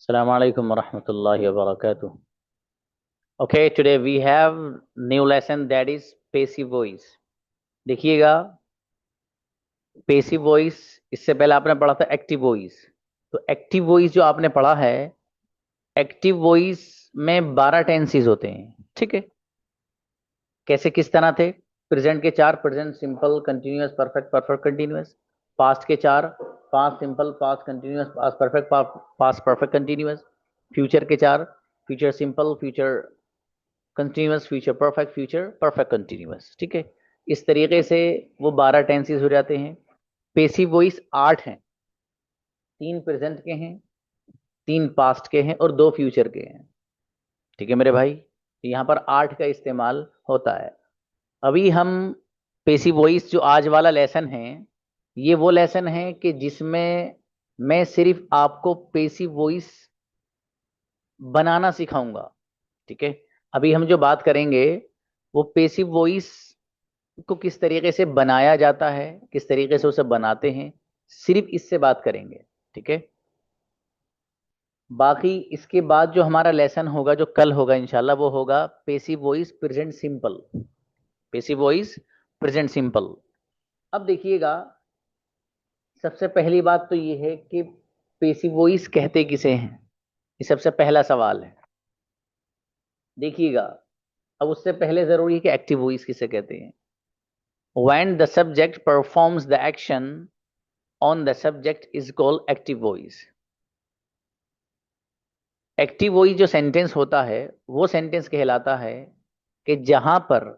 Assalamu alaikum warahmatullahi wabarakatuh. Okay, today we have new lesson that is passive voice. देखिएगा, passive voice इससे पहले आपने पढ़ा था एक्टिव वॉइस। तो एक्टिव वॉइस जो आपने पढ़ा है, एक्टिव वॉइस में 12 टेंसेस होते हैं। ठीक है, कैसे किस तरह थे? प्रेजेंट के 4, present simple, continuous, perfect, perfect continuous. Past के 4, past simple, past continuous, past perfect, past perfect continuous. Future के 4, future simple, future continuous, future perfect, future perfect continuous. ठीक है, इस तरीके से वो 12 टेंसेस हो जाते हैं। पेसिव वॉइस 8 हैं, 3 प्रेजेंट के हैं, 3 पास्ट के हैं और 2 फ्यूचर के हैं। ठीक है मेरे भाई, यहाँ पर 8 का इस्तेमाल होता है। अभी हम पेसिव वॉइस जो आज वाला लेसन है, ये वो लेसन है कि जिसमें मैं सिर्फ आपको पेसिव वॉइस बनाना सिखाऊंगा। ठीक है, अभी हम जो बात करेंगे वो पेसिव वॉइस को किस तरीके से बनाया जाता है, किस तरीके से उसे बनाते हैं, सिर्फ इससे बात करेंगे। ठीक है, बाकी इसके बाद जो हमारा लेसन होगा, जो कल होगा इंशाल्लाह, वो होगा passive voice present simple. Passive voice present simple. अब देखिएगा, सबसे पहली बात तो ये है कि पेसिव वॉइस कहते किसे हैं, ये सबसे पहला सवाल है। देखिएगा, अब उससे पहले जरूरी है कि एक्टिव वॉइस किसे कहते हैं। When the subject performs the action on the subject is called active voice. Active voice जो सेंटेंस होता है, वो सेंटेंस कहलाता है कि जहां पर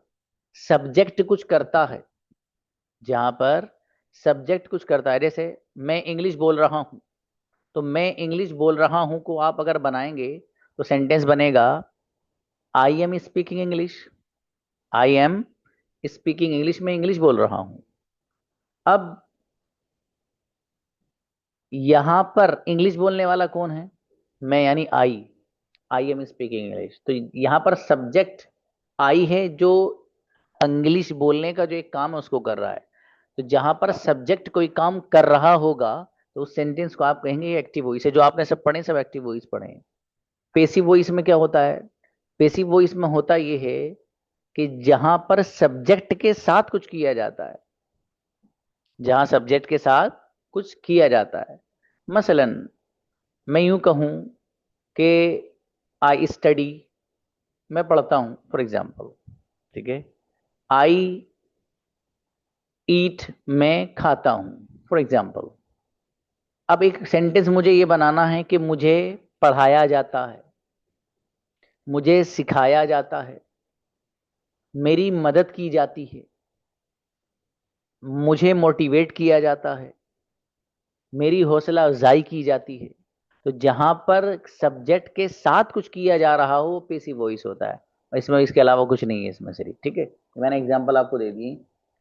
सब्जेक्ट कुछ करता है, जहां पर सब्जेक्ट कुछ करता है। जैसे मैं इंग्लिश बोल रहा हूं, तो मैं इंग्लिश बोल रहा हूं को आप अगर बनाएंगे तो सेंटेंस बनेगा I am speaking English. I am speaking English, मैं इंग्लिश बोल रहा हूं। अब यहां पर इंग्लिश बोलने वाला कौन है? मैं, यानी आई एम स्पीकिंग इंग्लिश। तो यहां पर सब्जेक्ट आई है, जो इंग्लिश बोलने का जो एक काम है उसको कर रहा है। तो जहां पर सब्जेक्ट कोई काम कर रहा होगा, तो उस सेंटेंस को आप कहेंगे एक्टिव वॉइस है। जो आपने सब पढ़े, सब एक्टिव वॉइस पढ़े हैं। पेसिव वॉइस में क्या होता है? पेसिव वॉइस में होता यह है कि जहां पर सब्जेक्ट के साथ कुछ किया जाता है, जहां सब्जेक्ट के साथ कुछ किया जाता है। मसलन मैं यूं कहूं कि आई स्टडी, मैं पढ़ता हूं, फॉर एग्जाम्पल। ठीक है, आई ईट, मैं खाता हूं, फॉर एग्जाम्पल। अब एक सेंटेंस मुझे ये बनाना है कि मुझे पढ़ाया जाता है, मुझे सिखाया जाता है, मेरी मदद की जाती है, मुझे मोटिवेट किया जाता है, मेरी हौसला अफजाई की जाती है। तो जहां पर सब्जेक्ट के साथ कुछ किया जा रहा हो वो पेसिव वॉइस होता है। इसमें इसके अलावा कुछ नहीं है इसमें सिर्फ। ठीक है, मैंने एग्जांपल आपको दे दी।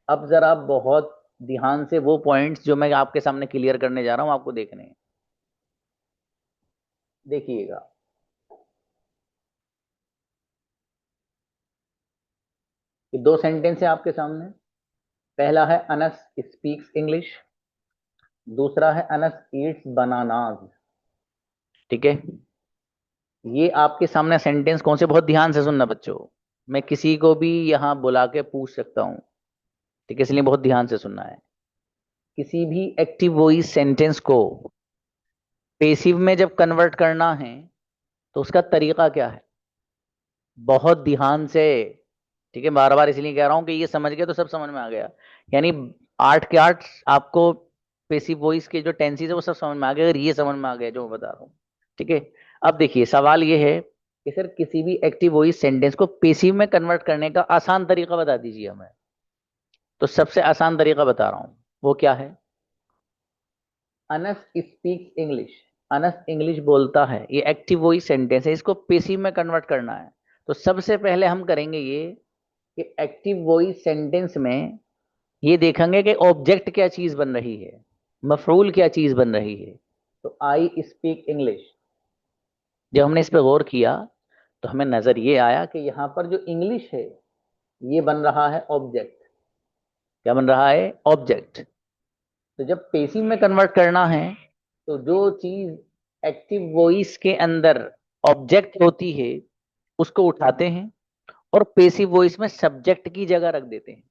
अब जरा बहुत ध्यान से वो पॉइंट्स जो मैं आपके सामने क्लियर करने जा रहा हूं आपको देखने हैं। देखिएगा, ये 2 सेंटेंस है आपके सामने। पहला है अनस स्पीक्स इंग्लिश, दूसरा है अनस ईट्स बनानाज। ठीक है, ये आपके सामने सेंटेंस कौन से, बहुत ध्यान से सुनना बच्चों। मैं किसी को भी यहाँ बुला के पूछ सकता हूँ। ठीक है, इसलिए बहुत ध्यान से सुनना है। किसी भी एक्टिव वॉइस सेंटेंस को पेसिव में जब कन्वर्ट करना है, तो उसका तरीका क्या है, बहुत ध्यान से। ठीक है, बार बार इसलिए कह रहा हूं कि ये समझ गए तो सब समझ में आ गया। यानी 8 के 8 आपको पेसिव वॉइस के जो टेंसेस है वो सब समझ में आ गया, अगर ये समझ में आ गया जो मैं बता रहा हूँ। ठीक है, अब देखिए सवाल ये है कि सर किसी भी एक्टिव वॉइस सेंटेंस को पेसिव में कन्वर्ट करने का आसान तरीका बता दीजिए हमें। तो सबसे आसान तरीका बता रहा हूं, वो क्या है? Anas speaks English, Anas English बोलता है, ये एक्टिव वॉइस सेंटेंस है, इसको पेसिव में कन्वर्ट करना है। तो सबसे पहले हम करेंगे ये कि एक्टिव वॉइस सेंटेंस में ये देखेंगे कि ऑब्जेक्ट क्या चीज बन रही है, मफरूल क्या चीज बन रही है। तो आई स्पीक इंग्लिश, जब हमने इस पर गौर किया तो हमें नजर ये आया कि यहाँ पर जो इंग्लिश है ये बन रहा है ऑब्जेक्ट। क्या बन रहा है? ऑब्जेक्ट। तो जब पेसिव में कन्वर्ट करना है, तो जो चीज एक्टिव वॉइस के अंदर ऑब्जेक्ट होती है, उसको उठाते हैं और पेसिव वॉइस में सब्जेक्ट की जगह रख देते हैं।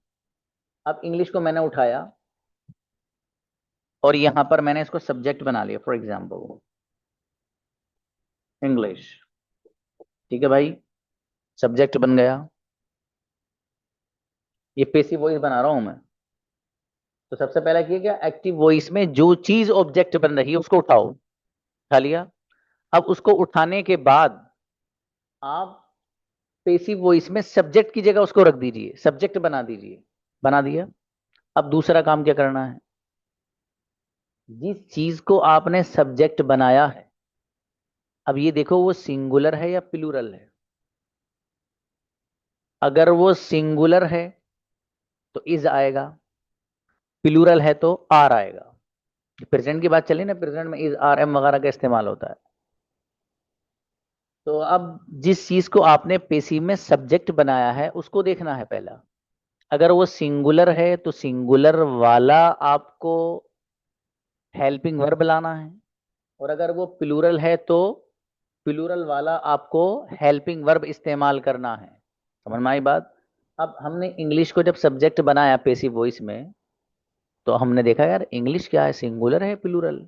अब इंग्लिश को मैंने उठाया और यहां पर मैंने इसको सब्जेक्ट बना लिया, फॉर एग्जाम्पल इंग्लिश। ठीक है भाई, सब्जेक्ट बन गया। ये पेसिव वॉइस बना रहा हूं मैं। तो सबसे पहला किया क्या, एक्टिव वॉइस में जो चीज ऑब्जेक्ट बन रही है उसको उठाओ, उठा लिया। अब उसको उठाने के बाद आप पेसिव वॉइस में सब्जेक्ट की जगह उसको रख दीजिए, सब्जेक्ट बना दीजिए। बना दिया। अब दूसरा काम क्या करना है, जिस चीज को आपने सब्जेक्ट बनाया है, अब ये देखो वो सिंगुलर है या प्लूरल है। अगर वो सिंगुलर है तो इज आएगा, प्लूरल है तो आर आएगा। प्रेजेंट की बात चली ना, प्रेजेंट में इज आर एम वगैरह का इस्तेमाल होता है। तो अब जिस चीज को आपने पेसिव में सब्जेक्ट बनाया है उसको देखना है पहला। अगर वो सिंगुलर है तो सिंगुलर वाला आपको हेल्पिंग वर्ब लाना है, और अगर वो प्लूरल है तो प्लूरल वाला आपको हेल्पिंग वर्ब इस्तेमाल करना है। समझ में आई बात। अब हमने इंग्लिश को जब सब्जेक्ट बनाया पेसिव वॉइस में, तो हमने देखा यार इंग्लिश क्या है, सिंगुलर है प्लूरल।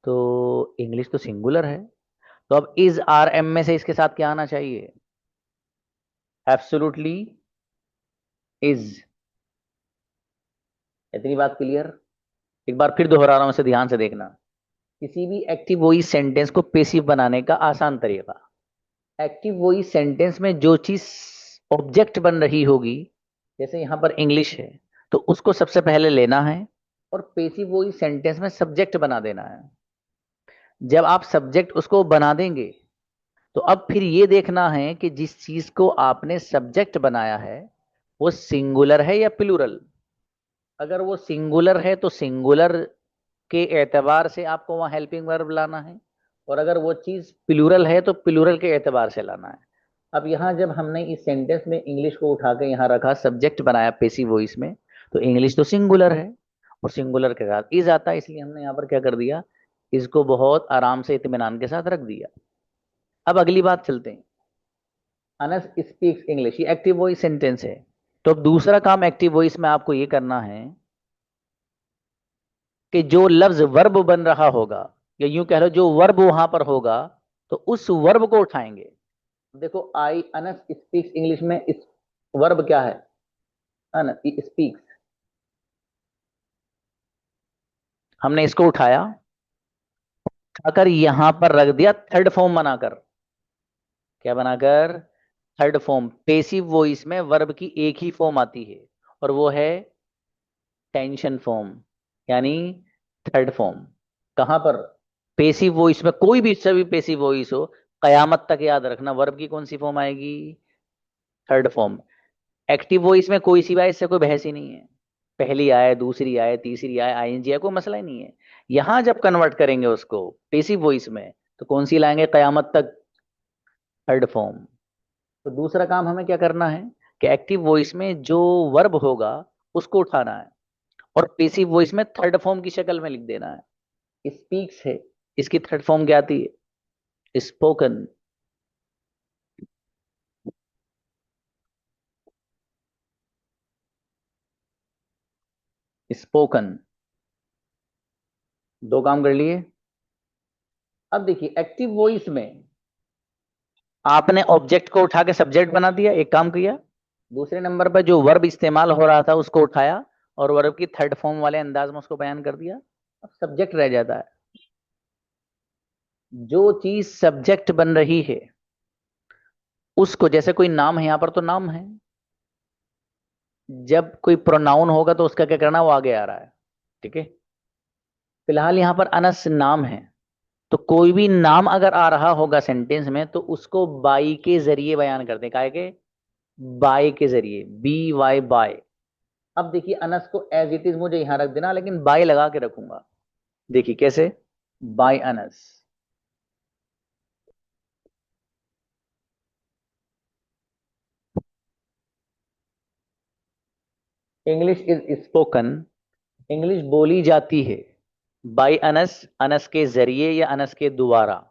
तो इंग्लिश तो सिंगुलर है, तो अब इज आर एम में से इसके साथ क्या आना चाहिए, एब्सोल्युटली इज। इतनी बात क्लियर। एक बार फिर दोहरा रहा हूं, इसे ध्यान से देखना। किसी भी एक्टिव वॉइस सेंटेंस को पेसिव बनाने का आसान तरीका, एक्टिव वॉइस सेंटेंस में जो चीज ऑब्जेक्ट बन रही होगी, जैसे यहां पर इंग्लिश है, तो उसको सबसे पहले लेना है और पेसिव वॉइस सेंटेंस में सब्जेक्ट बना देना है। जब आप सब्जेक्ट उसको बना देंगे, तो अब फिर ये देखना है कि जिस चीज को आपने सब्जेक्ट बनाया है वो सिंगुलर है या प्लूरल। अगर वो सिंगुलर है तो सिंगुलर के एतबार से आपको वहां हेल्पिंग वर्ब लाना है, और अगर वो चीज प्लूरल है तो प्लूरल के एतबार से लाना है। अब यहां जब हमने इस सेंटेंस में इंग्लिश को उठा के यहां रखा, सब्जेक्ट बनाया पेसिव वॉइस में, तो इंग्लिश तो सिंगुलर है और सिंगुलर के साथ इज आता है, इसलिए हमने यहां पर क्या कर दिया, इसको बहुत आराम से इत्मीनान के साथ रख दिया। अब अगली बात चलते हैं। अनस स्पीक्स इंग्लिश, ये एक्टिव वॉइस सेंटेंस है। तो अब दूसरा काम एक्टिव वॉइस में आपको ये करना है कि जो लफ्ज वर्ब बन रहा होगा, या यूं कह लो जो वर्ब वहां पर होगा, तो उस वर्ब को उठाएंगे। देखो आई अनस स्पीक्स इंग्लिश में इस वर्ब क्या है, अनस स्पीक्स। हमने इसको उठाया, उठाकर यहां पर रख दिया थर्ड फॉर्म बनाकर। क्या बनाकर, थर्ड फॉर्म। पेसिव वॉइस में वर्ब की एक ही फॉर्म आती है, और वो है टेंशन फॉर्म, यानी थर्ड फॉर्म। कहां पर, पेसिव वॉइस में, कोई भी सभी पेसिव वॉइस हो, कयामत तक याद रखना वर्ब की कौन सी फॉर्म आएगी, थर्ड फॉर्म। एक्टिव वॉइस में कोई सी बात, इससे कोई बहस ही नहीं है। पहली आए, दूसरी आए, तीसरी आए, आईएनजी आए, कोई मसला ही नहीं है। यहां जब कन्वर्ट करेंगे उसको पेसिव वॉइस में, तो कौन सी लाएंगे, कयामत तक, थर्ड फॉर्म। तो दूसरा काम हमें क्या करना है कि एक्टिव वॉइस में जो वर्ब होगा उसको उठाना है और पेसिव वॉइस में थर्ड फॉर्म की शक्ल में लिख देना है। स्पीक्स है, इसकी थर्ड फॉर्म क्या आती है, स्पोकन। स्पोकन। दो काम कर लिए। अब देखिए एक्टिव वॉइस में आपने ऑब्जेक्ट को उठा के सब्जेक्ट बना दिया, एक काम किया। दूसरे नंबर पर जो वर्ब इस्तेमाल हो रहा था उसको उठाया और वर्ब की थर्ड फॉर्म वाले अंदाज में उसको बयान कर दिया। अब सब्जेक्ट रह जाता है। जो चीज सब्जेक्ट बन रही है उसको, जैसे कोई नाम है, यहां पर तो नाम है, जब कोई प्रोनाउन होगा तो उसका क्या करना, वो आगे आ रहा है। ठीक है, फिलहाल यहां पर अनस नाम है, तो कोई भी नाम अगर आ रहा होगा सेंटेंस में तो उसको बाई के जरिए बयान करते हैं। काहे के, बाय के जरिए, बी वाई बाय। अब देखिए अनस को एज इट इज मुझे यहां रख देना, लेकिन बाय लगा के रखूंगा। देखिए कैसे, by us. English is spoken, English बोली जाती है। बाई अनस, अनस के जरिए या अनस के द्वारा।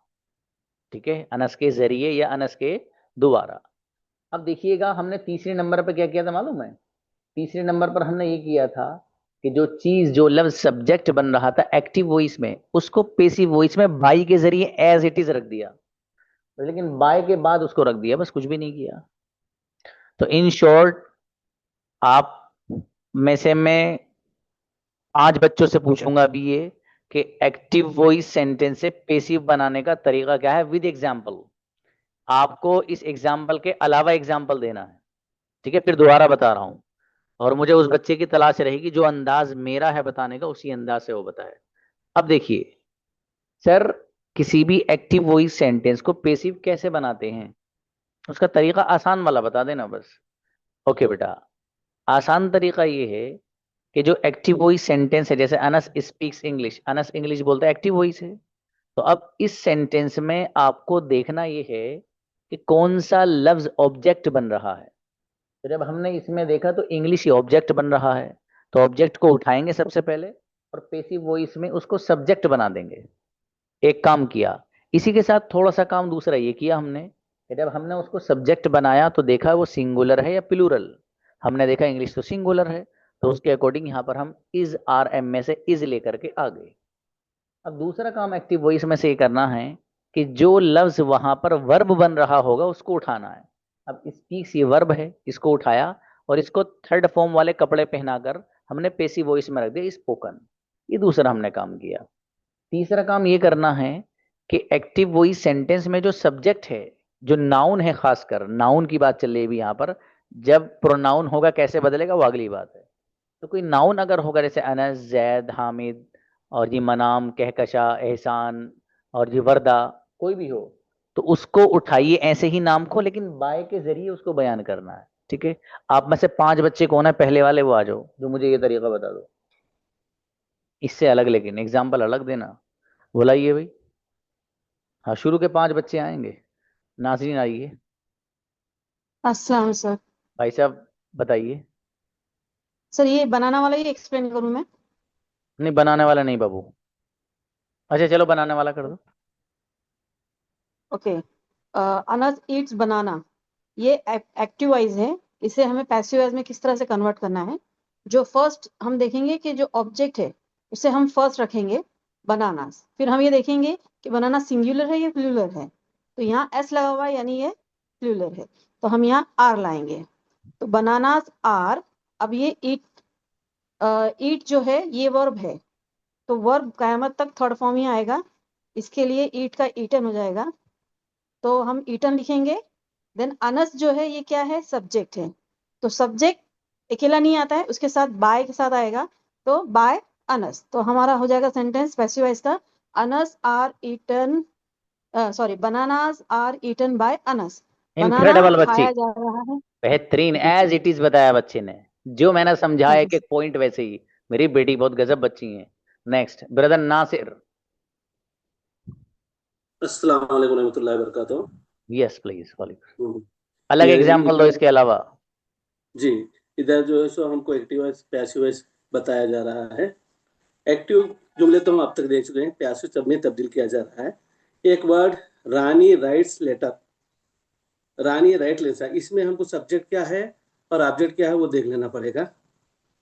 ठीक है, अनस के जरिए या अनस के द्वारा। अब देखिएगा हमने तीसरे नंबर पर क्या किया था मालूम है? तीसरे नंबर पर हमने ये किया था कि जो चीज, जो लफ्ज सब्जेक्ट बन रहा था एक्टिव वॉइस में, उसको पेसिव वॉइस में बाई के जरिए एज इट इज रख दिया, लेकिन बाय के बाद उसको रख दिया, बस कुछ भी नहीं किया। तो इन शॉर्ट, आप में से मैं 5 बच्चों से पूछूंगा अभी ये, कि एक्टिव वॉइस सेंटेंस से पेसिव बनाने का तरीका क्या है विद एग्जाम्पल। आपको इस एग्जाम्पल के अलावा एग्जाम्पल देना है। ठीक है, फिर दोबारा बता रहा हूं, और मुझे उस बच्चे की तलाश रहेगी जो अंदाज मेरा है बताने का, उसी अंदाज से वो बताए। अब देखिए सर, किसी भी एक्टिव वॉइस सेंटेंस को पेसिव कैसे बनाते हैं, उसका तरीका आसान वाला बता देना बस। ओके बेटा, आसान तरीका ये है कि जो एक्टिव वॉइस सेंटेंस है, जैसे Anas speaks English, Anas English बोलता है, एक्टिव वॉइस है। तो अब इस सेंटेंस में आपको देखना ये है कि कौन सा लफ्ज ऑब्जेक्ट बन रहा है। तो जब हमने इसमें देखा तो इंग्लिश ही ऑब्जेक्ट बन रहा है, तो ऑब्जेक्ट को उठाएंगे सबसे पहले, और पेसिव वॉइस में उसको सब्जेक्ट बना देंगे। एक काम किया। इसी के साथ थोड़ा सा काम दूसरा ये किया हमने कि जब हमने उसको सब्जेक्ट बनाया तो देखा वो सिंगुलर है या प्लूरल। हमने देखा इंग्लिश तो सिंगुलर है, तो उसके अकॉर्डिंग यहाँ पर हम इज आर एम में से इज लेकर के आ गए। अब दूसरा काम एक्टिव वॉइस में से ये करना है कि जो लफ्ज वहां पर वर्ब बन रहा होगा उसको उठाना है। अब स्पीक्स ये वर्ब है, इसको उठाया और इसको थर्ड फॉर्म वाले कपड़े पहनाकर हमने पेसिव वॉइस में रख दिया, स्पोकन। ये दूसरा हमने काम किया। तीसरा काम ये करना है कि एक्टिव वॉइस सेंटेंस में जो सब्जेक्ट है, जो नाउन है, खासकर नाउन की बात चल रही है अभी यहाँ पर, जब प्रोनाउन होगा कैसे बदलेगा वो अगली बात है। तो कोई नाउन अगर होगा, जैसे अनस, जैद, हामिद, और ये मनाम, कहकशा, एहसान, और ये वर्दा, कोई भी हो, तो उसको उठाइए ऐसे ही नाम को, लेकिन बाय के जरिए उसको बयान करना है। ठीक है, आप में से 5 बच्चे कौन है पहले वाले, वो आ जाओ जो मुझे ये तरीका बता दो। इससे अलग, लेकिन एग्जाम्पल अलग देना। बुलाइए भाई। हाँ, शुरू के 5 बच्चे आएंगे। नाजरीन आइए। अस्सलाम सर। भाई साहब बताइए। सर ये बनाना वाला ही एक्सप्लेन करूं मैं? नहीं, बनाने वाला नहीं बाबू। अच्छा चलो, बनाने वाला कर दो। ओके। अनस ईट्स बनाना, ये एक्टिव वाइज है। इसे हमें पैसिव वाइज में किस तरह से कन्वर्ट करना है? जो फर्स्ट हम देखेंगे कि जो ऑब्जेक्ट है उसे हम फर्स्ट रखेंगे बनाना। फिर हम ये देखेंगे कि बनाना सिंगुलर है या प्लूरल है। तो यहाँ एस लगा हुआ है यानी ये प्लूरल है, तो हम यहाँ आर लाएंगे। तो बनानास आर। अब ये ईट जो है ये वर्ब है, तो वर्ब कयामत तक थर्ड फॉर्म ही आएगा। इसके लिए ईट का ईटन हो जाएगा, तो हम ईटन लिखेंगे। देन अनस जो है ये क्या है? सब्जेक्ट है। तो सब्जेक्ट अकेला नहीं आता है, उसके साथ बाय के साथ आएगा, तो बाय अनस। तो हमारा हो जाएगा सेंटेंस पैसिव वॉइस का। Us are eaten, sorry, bananas are eaten by us. Banana incredible बच्ची, खाया जा रहा है। बेहतरीन, जी जी। एज इट इज बताया बच्चे ने, जो मैंने समझाया जी एक एक पॉइंट वैसे ही। मेरी बेटी बहुत गजब बच्ची है। Next brother Nasir. अस्सलाम वालेकुम रहमतुल्लाहि वबरकातुहू। यस प्लीज, वालेकुम। हम्म, अलग ये एग्जांपल दो इधर, इसके अलावा। जी, इधर जो है सो हमको एक्टिव वॉइस पैसिव वॉइस बताया जा रहा है। एक्टिव जुमले तो हम अब तक देख चुके हैं, पैसिव सब में तब्दील किया जा रहा है। एक वर्ड, रानी राइट्स लेटर। रानी राइट लेटर, इसमें हमको सब्जेक्ट क्या है और ऑब्जेक्ट क्या है वो देख लेना पड़ेगा।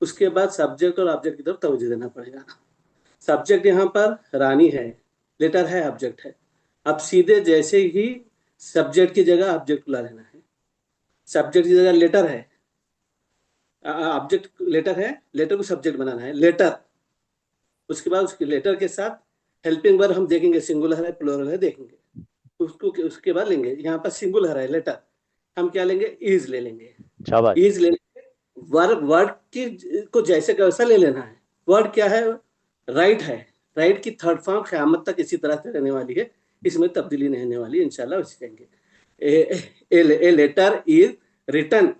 उसके बाद सब्जेक्ट और ऑब्जेक्ट की तरफ तवज्जो देना पड़ेगा। सब्जेक्ट यहाँ पर रानी है, लेटर है, ऑब्जेक्ट है। अब सीधे जैसे ही सब्जेक्ट की जगह ऑब्जेक्ट ला लेना है। सब्जेक्ट की जगह लेटर है, ऑब्जेक्ट लेटर है, लेटर को सब्जेक्ट बनाना है, लेटर। उसके बाद उसके लेटर के साथ हेल्पिंग वर्ब हम देखेंगे, सिंगुलर है प्लूरल है देखेंगे। उसको उसके बाद लेंगे, यहाँ पर सिंगुलर है लेटर, हम क्या लेंगे? इज ले लेंगे। शाबाश। इज लेने, वर्ब वर्ड की को जैसे वैसा ले लेना है। वर्ड क्या है? राइट है। राइट की थर्ड फॉर्म क़यामत तक इसी तरह से रहने वाली है, इसमें तब्दीली नहीं होने वाली, इंशाल्लाह वैसे कहेंगे। ए लेटर इज रिटन,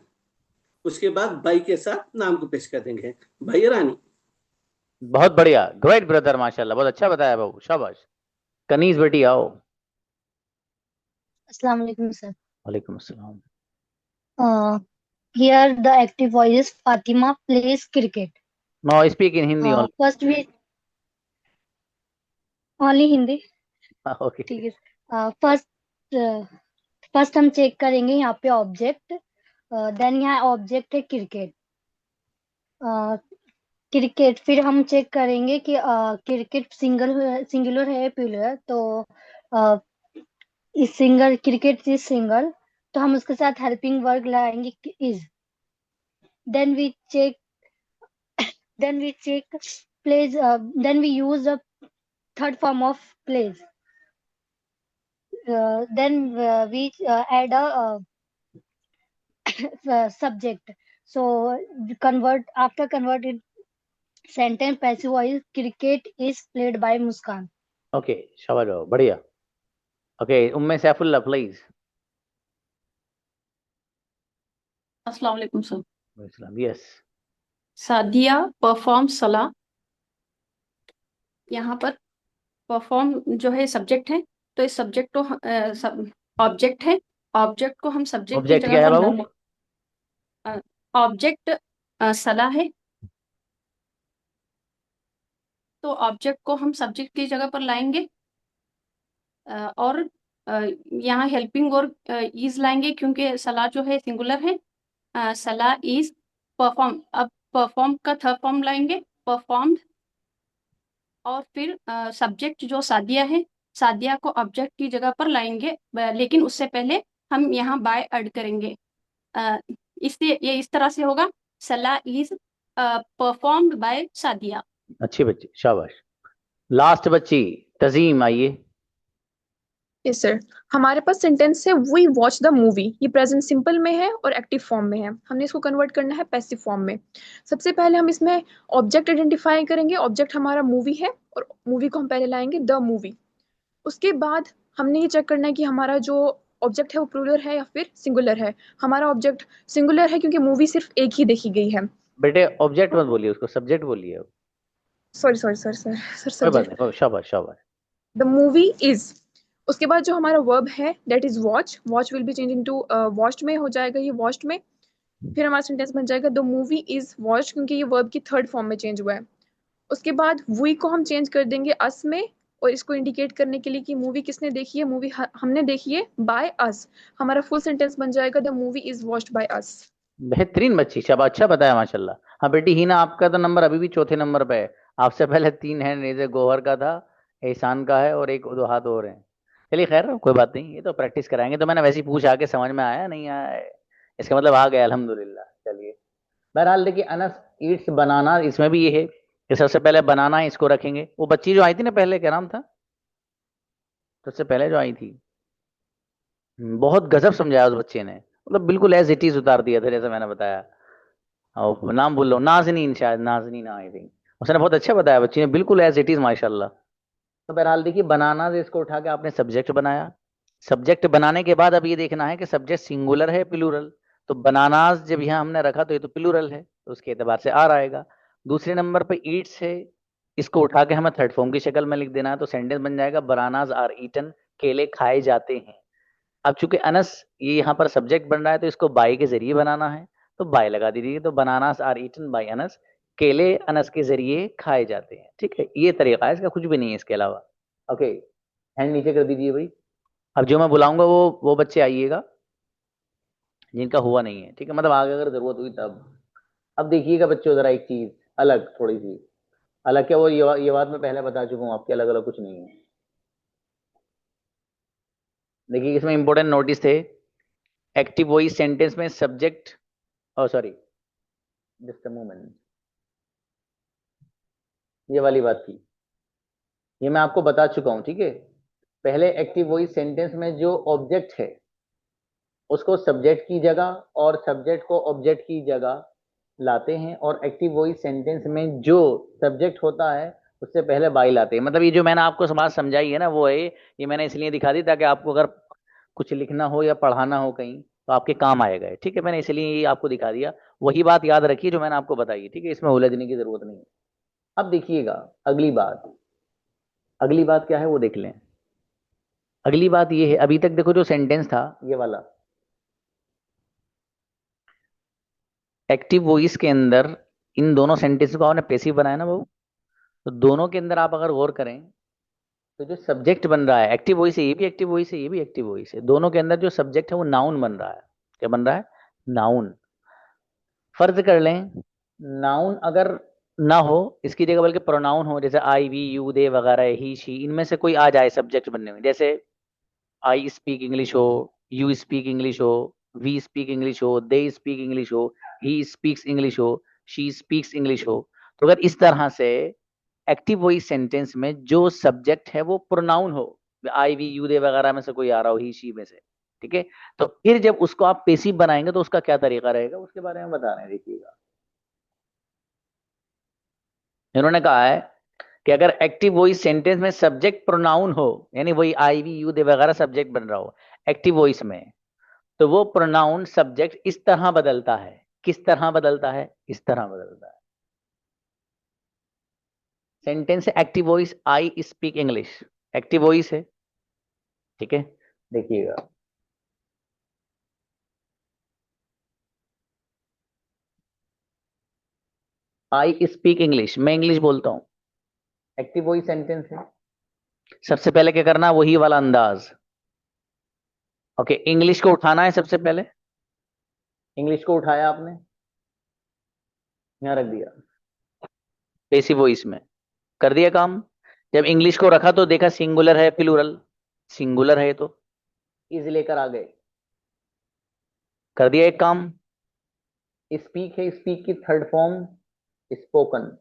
उसके बाद बाई के साथ नाम को पेश कर देंगे, भाई रानी। बहुत बढ़िया, ग्रेट ब्रदर, माशाल्लाह, बहुत अच्छा बताया बाबू, शाबाश। कनीज बेटी आओ। अस्सलाम वालेकुम सर। वालेकुम अस्सलाम। Here the active voice is Fatima plays cricket. Now speak in Hindi only. First we only Hindi. Okay. ठीक है। फर्स्ट फर्स्ट हम चेक करेंगे यहाँ पे ऑब्जेक्ट। देन यहाँ ऑब्जेक्ट है क्रिकेट। क्रिकेट फिर हम चेक करेंगे कि क्रिकेट सिंगुलर है प्लूरल। तो अ, इस सिंगल क्रिकेट इज सिंगल, तो हम उसके साथ हेल्पिंग वर्ब लगाएंगे is. Then we check then we check plays. Then we use the third form of plays. Then we add a subject. So after converted sentence passive voice, cricket is played by Muskan. Okay, शाबाश बाबू, बढ़िया। Okay, Umme Saifullah please. अस्सलाम वालेकुम sir. Yes. Sadia perform सलाह। यहाँ पर perform जो है subject है, तो इस सब्जेक्ट को ऑब्जेक्ट है, ऑब्जेक्ट को हम सब्जेक्ट की ऑब्जेक्ट क्या जगह है पर बाबू? ऑब्जेक्ट सलाह है, तो ऑब्जेक्ट को हम सब्जेक्ट की जगह पर लाएंगे। और यहाँ हेल्पिंग और इज लाएंगे क्योंकि सलाह जो है सिंगुलर है। सलाह इज परफॉर्म। अब परफॉर्म का थर्ड फॉर्म लाएंगे, परफॉर्म्ड। और फिर सब्जेक्ट जो सादिया है, सादिया को ऑब्जेक्ट की जगह पर लाएंगे, लेकिन उससे पहले हम यहाँ बाय ऐड करेंगे। इसलिए ये इस तरह से होगा, सलाह इज परफॉर्म्ड बाय सादिया। अच्छी बच्ची, शाबाश। लास्ट बच्ची तजीम, आइए। Yes sir. हमारे पास सेंटेंस है वी वॉच द मूवी। ये प्रेजेंट सिंपल में है और एक्टिव फॉर्म में है। हमने इसको कन्वर्ट करना है पैसिव फॉर्म में। सबसे पहले हम इसमें ऑब्जेक्ट आइडेंटिफाई करेंगे। ऑब्जेक्ट हमारा मूवी है और मूवी को हम पहले लाएंगे द मूवी। उसके बाद हमने ये चेक करना है कि हमारा जो ऑब्जेक्ट है वो प्लूरल है या फिर सिंगुलर है। हमारा ऑब्जेक्ट सिंगुलर है क्योंकि मूवी सिर्फ एक ही देखी गई है। बेटे ऑब्जेक्ट मत बोलिए, उसको सब्जेक्ट बोलिए। Sorry sorry sir sir sir कोई बात सब्जेक्ट। नहीं, शाबाश शाबाश। The movie is. उसके बाद जो हमारा वर्ब है that is watch. Watch will be change into watched में हो जाएगा, ये वॉच्ड में। फिर हमारा सेंटेंस बन जाएगा द मूवी इज वॉच्ड, क्योंकि ये वर्ब की थर्ड फॉर्म में चेंज हुआ है। उसके बाद वी को हम चेंज कर देंगे अस में, और इसको इंडिकेट करने के लिए कि मूवी किसने देखी है, मूवी हमने देखी है बाय अस। हमारा फुल सेंटेंस बन जाएगा the movie is watched by us. बेहतरीन बच्ची, शाबाश, अच्छा बताया माशाल्लाह। हाँ बेटी हिना, आपका तो नंबर अभी भी चौथे नंबर पे है। आपसे पहले 3 हैंड रेजे गोहर का था, एहसान का है, और एक 2 हाथ और हैं। चलिए खैर, कोई बात नहीं, ये तो प्रैक्टिस कराएंगे। तो मैंने वैसे ही पूछ आके समझ में आया नहीं आया है, इसका मतलब आ गया अल्हम्दुलिल्लाह। चलिए, बहरहाल देखिए, अनस ईट्स बनाना, इसमें भी ये है कि सबसे पहले बनाना है, इसको रखेंगे। वो बच्ची जो आई थी ना पहले, क्या नाम था सबसे पहले जो आई थी? बहुत गजब समझाया उस बच्चे ने, मतलब बिल्कुल एज इट इज उतार दिया था जैसे मैंने बताया। और नाम बोल लो, नाजनीन, शायद नाजनीन आई थिंक। उसने बहुत अच्छा बताया बच्ची ने, बिल्कुल एज इट इज माशाल्लाह। तो बहरहाल देखिए, बनाना से इसको उठा के आपने सब्जेक्ट बनाया। सब्जेक्ट बनाने के बाद अब ये देखना है कि सब्जेक्ट सिंगुलर है प्लूरल। तो बनानाज जब यहाँ हमने रखा तो ये तो प्लूरल है, तो उसके एतबार से आर आएगा। दूसरे नंबर पे ईट्स है, इसको उठा के हमें थर्ड फॉर्म की शक्ल में लिख देना है, तो सेंटेंस बन जाएगा बनानाज आर ईटन, केले खाए जाते हैं। अब चूंकि अनस ये यहाँ पर सब्जेक्ट बन रहा है, तो इसको बाय के जरिए बनाना है, तो बाय लगा दीजिए। तो bananas are eaten by us, केले अनस के जरिए खाए जाते हैं। ठीक है, ये तरीका है, इसका कुछ भी नहीं है इसके अलावा। ओके, हैंड नीचे कर दीजिए भाई। अब जो मैं बुलाऊंगा वो बच्चे आइएगा जिनका हुआ नहीं है, ठीक है, मतलब आगे अगर जरूरत हुई तब। अब देखिएगा बच्चों, जरा एक चीज अलग, थोड़ी सी अलग, क्या वो ये बात मैं पहले बता चुका हूँ आपके, अलग अलग कुछ नहीं है। देखिए, इसमें इंपॉर्टेंट नोटिस थे। एक्टिव वॉइस सेंटेंस में subject, oh sorry, just a moment, ये वाली बात थी, ये मैं आपको बता चुका हूं। ठीक है, पहले एक्टिव वॉइस सेंटेंस में जो ऑब्जेक्ट है उसको सब्जेक्ट की जगह और सब्जेक्ट को ऑब्जेक्ट की जगह लाते हैं, और एक्टिव वॉइस सेंटेंस में जो सब्जेक्ट होता है उससे पहले बाई लाते हैं। मतलब ये जो मैंने आपको बात समझाई है ना, वो है, ये मैंने इसलिए दिखा दी ताकि आपको अगर कुछ लिखना हो या पढ़ाना हो कहीं तो आपके काम आएगा। ठीक है, मैंने इसलिए ये आपको दिखा दिया। वही बात याद रखिए जो मैंने आपको बताई। ठीक है, इसमें उलझने की जरूरत नहीं है। अब देखिएगा अगली बात, अगली बात क्या है वो देख लें। अगली बात ये है, अभी तक देखो जो सेंटेंस था ये वाला, एक्टिव वॉइस के अंदर इन दोनों सेंटेंस को आपने पैसिव बनाया ना बाबू, तो दोनों के अंदर आप अगर गौर करें तो जो सब्जेक्ट बन रहा है एक्टिव वॉइस है, ये भी एक्टिव वॉइस है, ये भी एक्टिव वॉइस है, दोनों के अंदर जो सब्जेक्ट है वो नाउन बन रहा है। क्या बन रहा है? नाउन। फर्ज कर लें नाउन अगर ना हो, इसकी जगह बल्कि प्रोनाउन हो, जैसे आई वी यू दे वगैरह, ही शी, इनमें से कोई आ जाए सब्जेक्ट बनने में, जैसे आई स्पीक इंग्लिश हो, यू स्पीक इंग्लिश हो, वी स्पीक इंग्लिश हो, दे स्पीक इंग्लिश हो, ही स्पीक्स इंग्लिश हो, शी स्पीक्स इंग्लिश हो। तो अगर इस तरह से एक्टिव वॉइस सेंटेंस में जो सब्जेक्ट है वो प्रोनाउन हो, आई वी यू दे वगैरह में से कोई आ रहा हो, ही शी में से, ठीक है, तो फिर जब उसको आप पेसिव बनाएंगे तो उसका क्या तरीका रहेगा उसके बारे में बता रहे हैं, देखिएगा। इन्होंने कहा है कि अगर एक्टिव वॉइस सेंटेंस में सब्जेक्ट प्रोनाउन हो, यानी वही आई वी यू दे वगैरह सब्जेक्ट बन रहा हो एक्टिव वॉइस में, तो वो प्रोनाउन सब्जेक्ट इस तरह बदलता है। किस तरह बदलता है? इस तरह बदलता है। सेंटेंस है एक्टिव वॉइस, आई स्पीक इंग्लिश, एक्टिव वॉइस है, ठीक है, देखिएगा। आई स्पीक इंग्लिश, मैं इंग्लिश बोलता हूं, एक्टिव वॉइस सेंटेंस है। सबसे पहले क्या करना है? वही वाला अंदाज। ओके, इंग्लिश को उठाना है सबसे पहले, इंग्लिश को उठाया आपने, यहां रख दिया पेसिव वॉइस में, कर दिया काम। जब इंग्लिश को रखा तो देखा सिंगुलर है प्लूरल, सिंगुलर है तो इज लेकर आ गए, कर दिया एक काम। स्पीक है, स्पीक की third form spoken,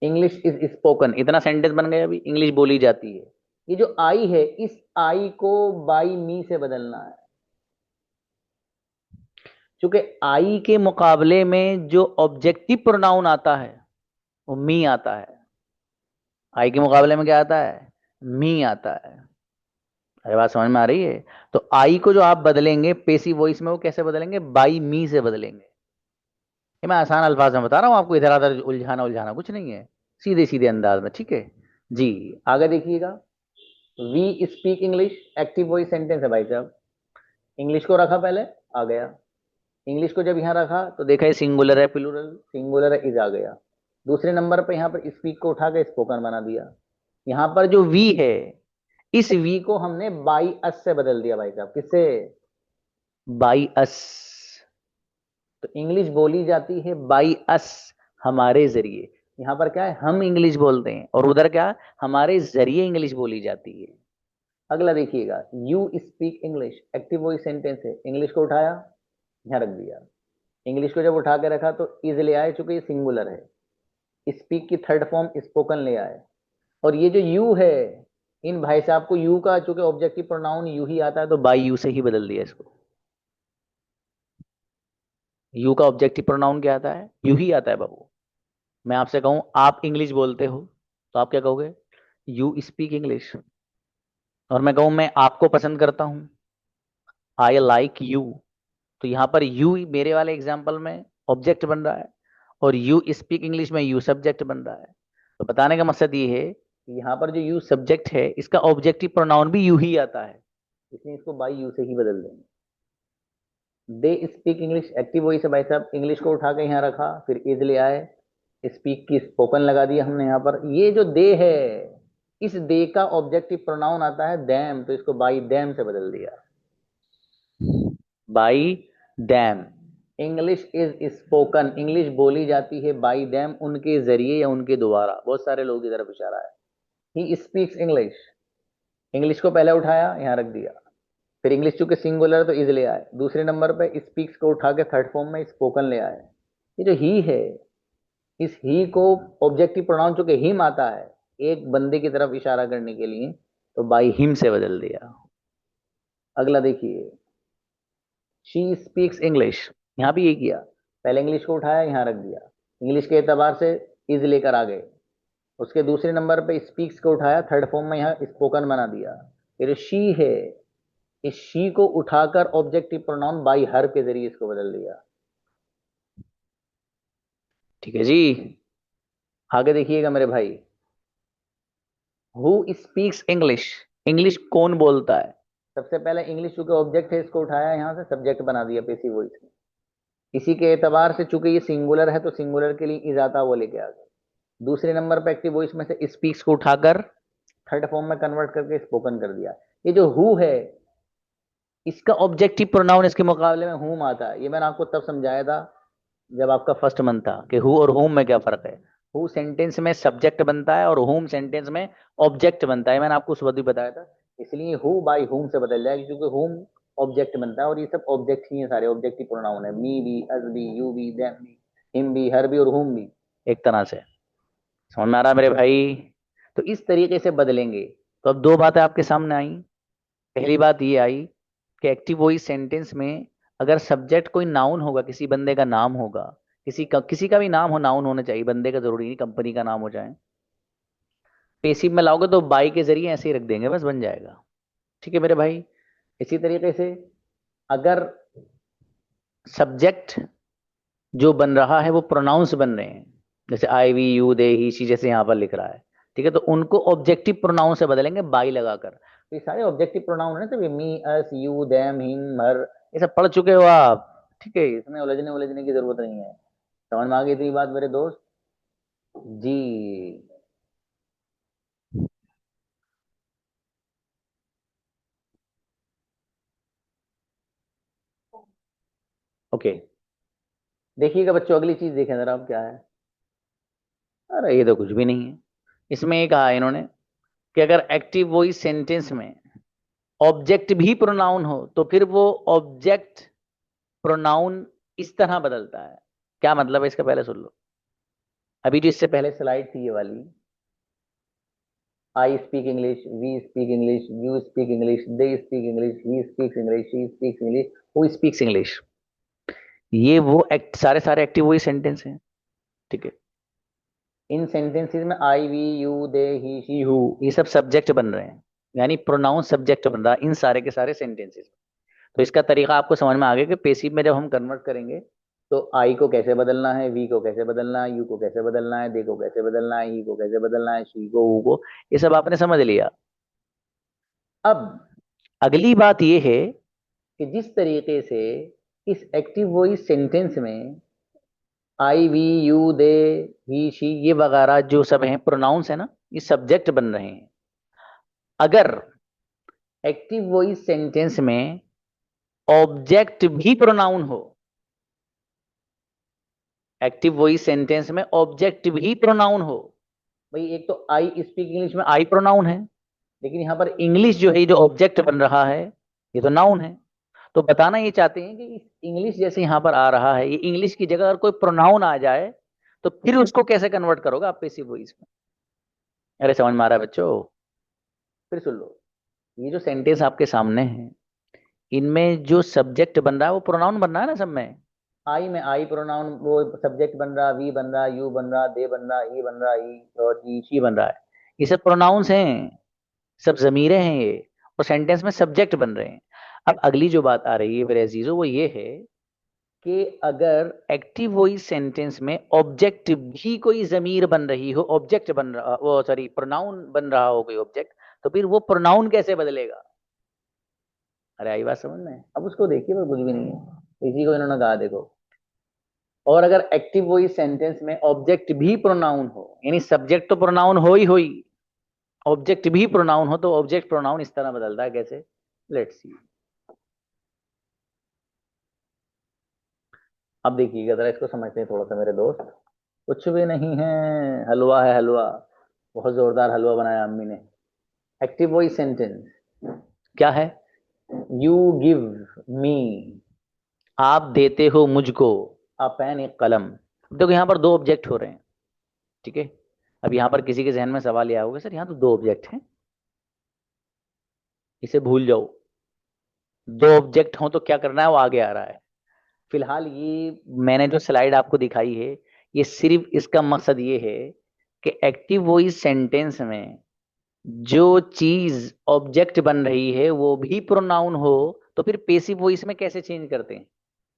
English is spoken, इतना सेंटेंस बन गया, अभी इंग्लिश बोली जाती है। ये जो आई है, इस आई को बाई मी से बदलना है, क्योंकि आई के मुकाबले में जो ऑब्जेक्टिव प्रोनाउन आता है वो मी आता है। आई के मुकाबले में क्या आता है? मी आता है। अरे बात समझ में आ रही है? तो आई को जो आप बदलेंगे पेसिव वॉइस में, वो कैसे बदलेंगे? बाई मी से बदलेंगे। ये मैं आसान अल्फाज में बता रहा हूं आपको, इधर उधर उलझाना उलझाना कुछ नहीं है, सीधे सीधे अंदाज में, ठीक है जी। आगे देखिएगा, we speak English, active voice sentence है भाई साहब। इंग्लिश को रखा पहले, आ गया। इंग्लिश को जब यहाँ रखा तो देखा ये सिंगुलर है प्लूरल, सिंगुलर है इज आ गया। दूसरे नंबर पे यहाँ पर स्पीक को उठा के स्पोकन बना दिया। यहाँ पर जो वी है, इस वी को हमने बाई अस से बदल दिया भाई साहब। किससे? By us. तो इंग्लिश बोली जाती है बाई अस, हमारे जरिए। यहाँ पर क्या है? हम इंग्लिश बोलते हैं, और उधर क्या? हमारे जरिए इंग्लिश बोली जाती है। अगला देखिएगा, you speak English, active voice sentence है। इंग्लिश को उठाया, यहाँ रख दिया। इंग्लिश को जब उठा के रखा तो इज ले आए, चूंकि ये सिंगुलर है। स्पीक की थर्ड फॉर्म स्पोकन ले आए। और ये जो यू है, इन भाई साहब को यू का चूंकि ऑब्जेक्टिव प्रोनाउन यू ही आता है, तो बाई यू से ही बदल दिया इसको। यू का ऑब्जेक्टिव प्रोनाउन क्या आता है? यू ही आता है बाबू। मैं आपसे कहूं आप इंग्लिश बोलते हो, तो आप क्या कहोगे? You speak English. और मैं कहूं मैं आपको पसंद करता हूं, आई लाइक यू, तो यहां पर यू मेरे वाले एग्जाम्पल में ऑब्जेक्ट बन रहा है, और यू स्पीक इंग्लिश में यू सब्जेक्ट बन रहा है। तो बताने का मकसद ये है कि यहाँ पर जो यू सब्जेक्ट है, इसका ऑब्जेक्टिव प्रोनाउन भी यू ही आता है, इसलिए इसको बाई यू से ही बदल देंगे। दे स्पीक इंग्लिश, एक्टिव वॉइस है भाई साहब। इंग्लिश को उठा के यहाँ रखा, फिर इज ले आए, स्पीक की स्पोकन लगा दिया हमने यहाँ पर। ये जो दे है, इस दे का ऑब्जेक्टिव प्रोनाउन आता है दैम, तो इसको बाई दैम से बदल दिया, by them. English is spoken, English बोली जाती है बाई दैम, उनके जरिए या उनके द्वारा। बहुत सारे लोग की तरफ इशारा है। ही स्पीक्स इंग्लिश, इंग्लिश को पहले उठाया, यहाँ रख दिया। फिर इंग्लिश चूंकि सिंगुलर तो इज ले आए। दूसरे नंबर पे स्पीक्स को उठा के थर्ड फॉर्म में स्पोकन ले आए। ये जो ही है, इस ही को ऑब्जेक्टिव प्रोनाउन चूंकि हिम आता है एक बंदे की तरफ इशारा करने के लिए, तो बाई हिम से बदल दिया। अगला देखिए, शी स्पीक्स इंग्लिश, यहां भी ये किया, पहले इंग्लिश को उठाया, यहां रख दिया। इंग्लिश के एतबार से इज लेकर आ गए। उसके दूसरे नंबर पे स्पीक्स को उठाया, थर्ड फॉर्म में यहाँ स्पोकन बना दिया। फिर शी है, इस शी को उठाकर ऑब्जेक्टिव प्रोनाउन बाई हर के जरिए इसको बदल दिया। ठीक है जी। आगे देखिएगा मेरे भाई, हु स्पीक्स इंग्लिश, इंग्लिश कौन बोलता है? सबसे पहले इंग्लिश चूंकि ऑब्जेक्ट है, इसको उठाया, यहां से सब्जेक्ट बना दिया पेसिव वॉइस में। इसी के एतबार से चूंकि ये सिंगुलर है, तो सिंगुलर के लिए इज आता वो लेके आ गए। दूसरे नंबर पे एक्टिव वॉइस में से स्पीक्स को उठाकर थर्ड फॉर्म में कन्वर्ट करके स्पोकन कर दिया। ये जो हु है इसका ऑब्जेक्टिव प्रोनाउन इसके मुकाबले में हुम आता है। ये मैंने आपको तब समझाया था जब आपका फर्स्ट मंथ था कि हु और हुम में क्या फर्क है। हु सेंटेंस में सब्जेक्ट बनता है और हुम सेंटेंस में ऑब्जेक्ट बनता है। मैंने आपको उस वक्त भी बताया था। इसलिए हु बाय हुम से बदल जाएगा क्योंकि हुम ऑब्जेक्ट बनता है और ये सब ऑब्जेक्ट ही है, सारे ऑब्जेक्टिव प्रोनाउन है। मी भी, अस भी, यू भी, देम भी, हिम भी, हर भी और हुम भी, एक तरह से। समझ में आ रहा है मेरे भाई? तो इस तरीके से बदलेंगे। तो अब दो बातें आपके सामने आई। पहली बात ये आई कि एक्टिव वॉइस सेंटेंस में अगर सब्जेक्ट कोई नाउन होगा, किसी बंदे का नाम होगा, किसी का भी नाम हो, नाउन होना चाहिए, बंदे का जरूरी नहीं, कंपनी का नाम हो जाए। पेसिव में लाओगे तो बाई के जरिए ऐसे ही रख देंगे, बस बन जाएगा। ठीक है मेरे भाई? इसी तरीके से अगर सब्जेक्ट जो बन रहा है वो प्रोनाउंस बन रहे हैं, जैसे I, we, you, they, he, she, जैसे यहाँ पर लिख रहा है, ठीक है, तो उनको ऑब्जेक्टिव प्रोनाउन से बदलेंगे बाई लगाकर। तो ये सारे ऑब्जेक्टिव प्रोनाउन है, तो मी, अस, यू, देम, हिम, हर, ये सब पढ़ चुके हो आप। ठीक है, इसमें उलझने उलझने की जरूरत नहीं है। समझ में आ गई इतनी बात मेरे दोस्त जी? ओके, देखिएगा बच्चों, अगली चीज देखें जरा आप क्या है। अरे ये तो कुछ भी नहीं है। इसमें ये कहा है इन्होंने कि अगर एक्टिव वॉइस सेंटेंस में ऑब्जेक्ट भी प्रोनाउन हो तो फिर वो ऑब्जेक्ट प्रोनाउन इस तरह बदलता है। क्या मतलब है इसका, पहले सुन लो। अभी जो इससे पहले स्लाइड थी ये वाली, I speak English, we speak English, you speak English, they speak English, he speaks English, she speaks English, who speaks English, ये वो सारे सारे एक्टिव वॉइस सेंटेंस हैं। ठीक है, इन सेंटेंसेस में I, we, you, they, he, she, who, ये सब सब्जेक्ट बन रहे हैं, यानी प्रोनाउन सब्जेक्ट बन रहा है इन सारे के सारे सेंटेंसेस। तो इसका तरीका आपको समझ में आ गया कि पेसिव में जब हम कन्वर्ट करेंगे तो आई को कैसे बदलना है, वी को कैसे बदलना है, यू को कैसे बदलना है, दे को कैसे बदलना है, ही को कैसे बदलना है, शी को, हु को, ये सब आपने समझ लिया। अब अगली बात ये है कि जिस तरीके से इस एक्टिव वॉइस सेंटेंस में I, we, you, they, he, she, ये वगैरह जो सब हैं प्रोनाउंस है ना, ये सब्जेक्ट बन रहे हैं। अगर एक्टिव वॉइस सेंटेंस में ऑब्जेक्ट भी प्रोनाउन हो, एक्टिव वॉइस सेंटेंस में ऑब्जेक्ट भी प्रोनाउन हो, भाई एक तो आई स्पीक इंग्लिश में आई प्रोनाउन है, लेकिन यहां पर इंग्लिश जो है जो ऑब्जेक्ट बन रहा है ये तो नाउन है। तो बताना ये चाहते हैं कि इस इंग्लिश जैसे यहां पर आ रहा है, ये इंग्लिश की जगह अगर कोई प्रोनाउन आ जाए तो फिर उसको कैसे कन्वर्ट करोगे आप पैसिव वॉइस में? अरे समझ में आ रहा है बच्चों? फिर सुन लो, ये जो सेंटेंस आपके सामने है इनमें जो सब्जेक्ट बन रहा है वो प्रोनाउन बन रहा है ना सब में। आई में आई प्रोनाउन वो सब्जेक्ट बन रहा, वी बन रहा, यू बन रहा, दे बन रहा, ही बन रहा, ही और ही, शी बन रहा है। ये सब प्रोनाउंस हैं, सब जमीरें हैं ये, और सेंटेंस में सब्जेक्ट बन रहे हैं। अब अगली जो बात आ रही है मेरे अजीजों वो ये है कि अगर एक्टिव वॉइस सेंटेंस में ऑब्जेक्ट भी कोई जमीर बन रही हो, ऑब्जेक्ट बन रहा वो सॉरी प्रोनाउन बन रहा हो कोई ऑब्जेक्ट, तो फिर वो प्रोनाउन कैसे बदलेगा? अरे आई बात समझ में? अब उसको देखिए, वो कुछ भी नहीं है, इसी को इन्होंने कहा देखो। और अगर एक्टिव वॉइस सेंटेंस में ऑब्जेक्ट भी प्रोनाउन हो, यानी सब्जेक्ट तो प्रोनाउन हो ही, ऑब्जेक्ट भी प्रोनाउन हो, तो ऑब्जेक्ट प्रोनाउन इस तरह बदलता है, कैसे? Let's see. अब देखिएगा जरा, इसको समझते हैं थोड़ा सा मेरे दोस्त। कुछ भी नहीं है, हलवा है हलवा, बहुत जोरदार हलवा बनाया अम्मी ने। एक्टिव वॉइस सेंटेंस क्या है? यू गिव मी, आप देते हो मुझको, अ पेन, एक कलम। देखो यहाँ पर दो ऑब्जेक्ट हो रहे हैं, ठीक है। अब यहाँ पर किसी के जहन में सवाल यह होगा, सर यहाँ तो दो ऑब्जेक्ट हैं, इसे भूल जाओ। दो ऑब्जेक्ट हो तो क्या करना है, वो आगे आ रहा है। फिलहाल ये मैंने जो स्लाइड आपको दिखाई है, ये सिर्फ इसका मकसद ये है कि एक्टिव वॉइस सेंटेंस में जो चीज ऑब्जेक्ट बन रही है वो भी प्रोनाउन हो तो फिर पेसिव वॉइस में कैसे चेंज करते हैं,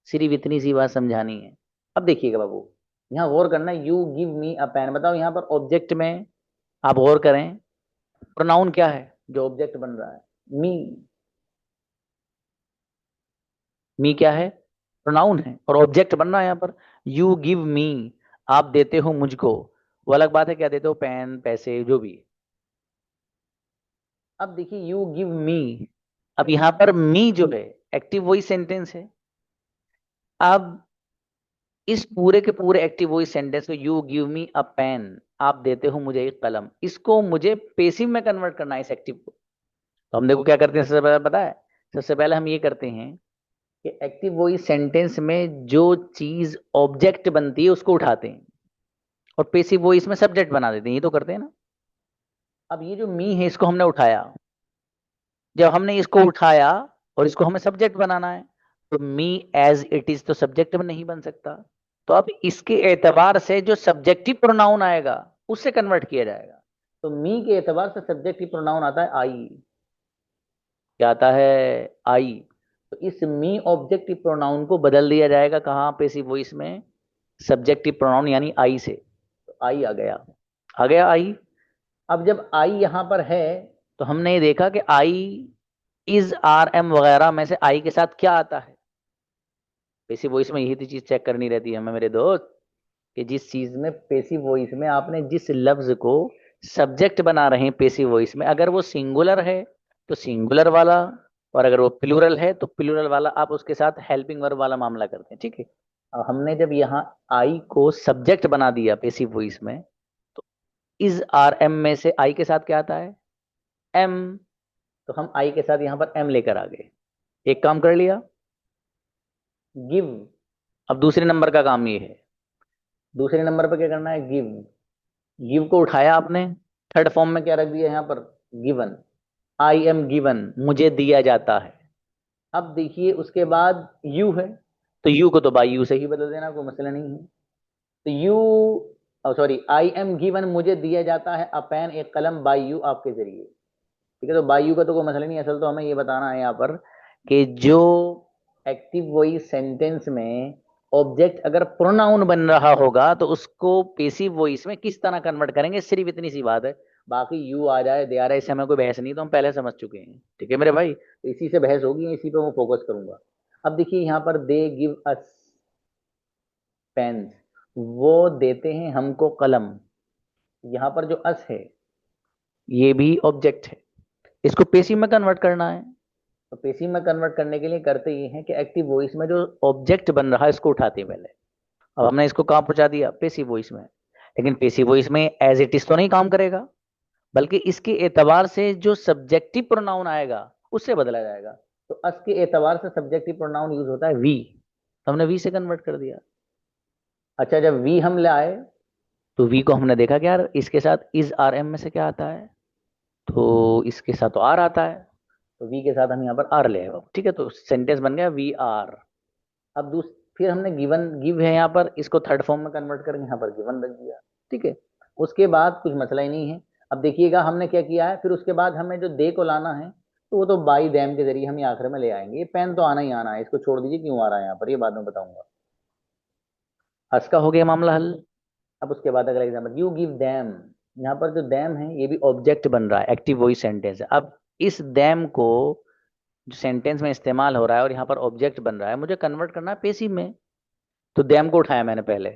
सिर्फ इतनी सी बात समझानी है। अब देखिएगा बाबू, यहाँ गौर करना, you give me a pen, बताओ यहाँ पर ऑब्जेक्ट में आप गौर करें, प्रोनाउन क्या है जो ऑब्जेक्ट बन रहा है? मी। मी क्या है? प्रोनाउन है, और ऑब्जेक्ट बन रहा है यहाँ पर। यू गिव मी, आप देते हो मुझको। वो अलग बात है क्या देते हो, पेन, पैसे, जो भी। अब देखिए यू गिव मी, अब यहां पर मी जो है एक्टिव वॉइस सेंटेंस है। अब इस पूरे के पूरे एक्टिव वॉइस सेंटेंस को you give me a pen, आप देते हो मुझे एक कलम, इसको मुझे पेसिव में कन्वर्ट करना है इस एक्टिव को। तो हम देखो क्या करते हैं, सबसे पहले पता है, सबसे पहले हम ये करते हैं कि एक्टिव वॉइस सेंटेंस में जो चीज ऑब्जेक्ट बनती है उसको उठाते हैं और पेसिव वॉइस में सब्जेक्ट बना देते हैं, ये तो करते हैं ना। अब ये जो मी है इसको हमने उठाया, जब हमने इसको उठाया और इसको हमें सब्जेक्ट बनाना है, तो मी एज इट इज तो सब्जेक्ट नहीं बन सकता, तो अब इसके एतबार से जो सब्जेक्टिव प्रोनाउन आएगा उससे कन्वर्ट किया जाएगा। तो मी के एतबार से सब्जेक्टिव प्रोनाउन आता है आई, क्या आता है, आई। तो इस मी ऑब्जेक्टिव प्रोनाउन को बदल दिया जाएगा कहाँ, पेसिव वॉइस में, सब्जेक्टिव प्रोनाउन यानी आई से। तो आई आ गया आई। अब जब आई यहां पर है तो हमने ये देखा कि आई इज आर एम वगैरह में से आई के साथ क्या आता है। पेसिव वॉइस में यही तो चीज चेक करनी रहती है हमें मेरे दोस्त, कि जिस चीज में पेसिव वॉइस में आपने जिस लफ्ज को सब्जेक्ट बना रहे हैं पेसिव वॉइस में, अगर वो सिंगुलर है तो सिंगुलर वाला, और अगर वो प्लूरल है तो प्लूरल वाला, आप उसके साथ हेल्पिंग वर्ब वाला मामला करते हैं, ठीक है। अब हमने जब यहाँ आई को सब्जेक्ट बना दिया पेसिव वॉइस में, तो इज आर एम में से आई के साथ क्या आता है, एम। तो हम आई के साथ यहाँ पर एम लेकर आ गए, एक काम कर लिया। गिव, अब दूसरे नंबर का काम ये है, दूसरे नंबर पर क्या करना है, गिव। गिव को उठाया आपने, थर्ड फॉर्म में क्या रख दिया यहाँ पर, गिवन, आई एम गिवन, मुझे दिया जाता है। अब देखिए उसके बाद यू है, तो यू को तो बाई यू से ही बदल देना, कोई मसला नहीं है। तो you, sorry, I am given, मुझे दिया जाता है अ पेन, एक कलम, बाई यू, आपके जरिए, ठीक है। तो बाई यू का तो कोई मसला नहीं, असल तो हमें ये बताना है यहाँ पर कि जो एक्टिव वॉइस सेंटेंस में ऑब्जेक्ट अगर प्रोनाउन बन रहा होगा तो उसको पेसिव वॉइस में किस तरह कन्वर्ट करेंगे, सिर्फ इतनी सी बात है। बाकी यू आ जाए, दे आ रहा है, इससे हमें कोई बहस नहीं, तो हम पहले समझ चुके हैं, ठीक है मेरे भाई। तो इसी से बहस होगी, इसी पे मैं फोकस करूंगा। अब देखिए यहाँ पर दे गिव अस पेन, वो देते हैं हमको कलम। यहाँ पर जो अस है ये भी ऑब्जेक्ट है, इसको पेसिव में कन्वर्ट करना है। तो पेसिव में कन्वर्ट करने के लिए करते ये हैं कि एक्टिव वॉइस में जो ऑब्जेक्ट बन रहा है इसको उठाते हैं पहले। अब हमने इसको कहाँ पहुंचा दिया, पेसिव वॉइस में। लेकिन पेसिव वॉइस में एज इट इज तो नहीं काम करेगा, बल्कि इसके एतबार से जो सब्जेक्टिव प्रोनाउन आएगा उससे बदला जाएगा। तो अस के एतबार से सब्जेक्टिव प्रोनाउन यूज होता है वी, तो हमने वी से कन्वर्ट कर दिया। अच्छा, जब वी हम लाए तो वी को हमने देखा कि यार इसके साथ इज आर एम में से क्या आता है, तो इसके साथ तो आर आता है, तो वी के साथ हम यहाँ पर आर ले आए, ठीक है। तो सेंटेंस बन गया वी आर। अब फिर हमने गिवन, गिव है यहाँ पर, इसको थर्ड फॉर्म में कन्वर्ट करके यहाँ पर गिवन रख दिया, ठीक है। उसके बाद कुछ मसला ही नहीं है। अब देखिएगा हमने क्या किया है, फिर उसके बाद हमें जो दे को लाना है तो वो तो बाई देम के जरिए हम आखिर में ले आएंगे। ये पेन तो आना ही आना है, इसको छोड़ दीजिए क्यों आ रहा है यहाँ पर, ये बाद में बताऊंगा। हर्ष का हो गया मामला हल। अब उसके बाद अगला एग्जाम्पल, यू गिव देम, यहाँ पर जो देम है ये भी ऑब्जेक्ट बन रहा है, एक्टिव वॉइस सेंटेंस है। अब इस देम को जो सेंटेंस में इस्तेमाल हो रहा है और यहाँ पर ऑब्जेक्ट बन रहा है, मुझे कन्वर्ट करना है पेसिव में। तो देम को उठाया मैंने पहले,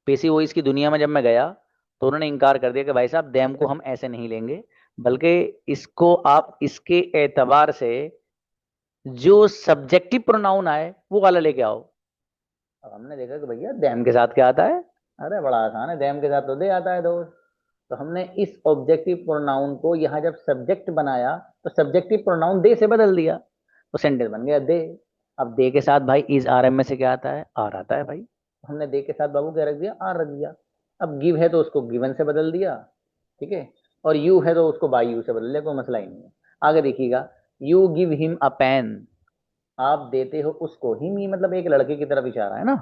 पेसिव वॉइस की दुनिया में जब मैं गया तो उन्होंने इनकार कर दिया कि भाई साहब देम को हम ऐसे नहीं लेंगे, बल्कि इसको आप इसके एतबार से जो सब्जेक्टिव प्रोनाउन आए वो वाला लेके आओ। अब हमने देखा कि भैया देम के साथ क्या आता है, अरे बड़ा आसान है, देम के साथ तो दे आता है दोस्त। तो हमने इस ऑब्जेक्टिव प्रोनाउन को यहाँ जब सब्जेक्ट बनाया तो सब्जेक्टिव प्रोनाउन दे से बदल दिया, तो सेंटेंस बन गया दे। अब दे के साथ भाई इज आर एम में से क्या आता है, आर आता है भाई, हमने दे के साथ बाबू क्या रख दिया, आर रख दिया। अब गिव है तो उसको गिवन से बदल दिया, ठीक है। और यू है तो उसको बाई यू से बदल दिया, कोई मसला ही नहीं है। आगे देखिएगा, you give him a pen, आप देते हो उसको, हिम ही मतलब एक लड़के की तरफ इशारा है ना,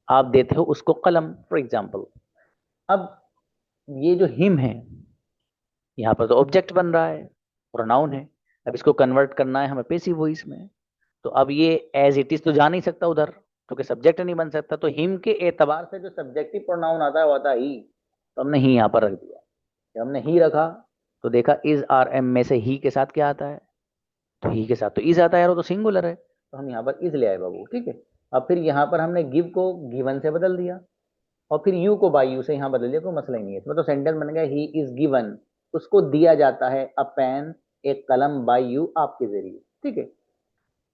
आप देते हो उसको कलम, फॉर एग्जाम्पल। अब ये जो हिम है यहाँ पर तो ऑब्जेक्ट बन रहा है, प्रोनाउन है। अब इसको कन्वर्ट करना है हमें पेसिव वॉइस में, तो अब ये एज इट इज तो जा नहीं सकता उधर, क्योंकि सब्जेक्ट नहीं बन सकता। तो हिम के एतबार से जो सब्जेक्टिव प्रोनाउन आता है वो आता है ही, तो हमने ही यहाँ पर रख दिया। जब हमने ही रखा तो देखा इज आर एम में से ही के साथ क्या आता है, तो ही के साथ तो इज आता है यार, वो तो सिंगुलर है, तो हम यहाँ पर इज ले आए बाबू, ठीक है। अब फिर यहाँ पर हमने गिव को गिवन से बदल दिया और फिर यू को बाई यू से यहाँ बदल दिया, कोई मसला ही नहीं है इसमें। तो सेंटेंस बन गया ही इज गिवन उसको दिया जाता है अ पेन, एक कलम, बाय यू, आपके जरिए, ठीक है।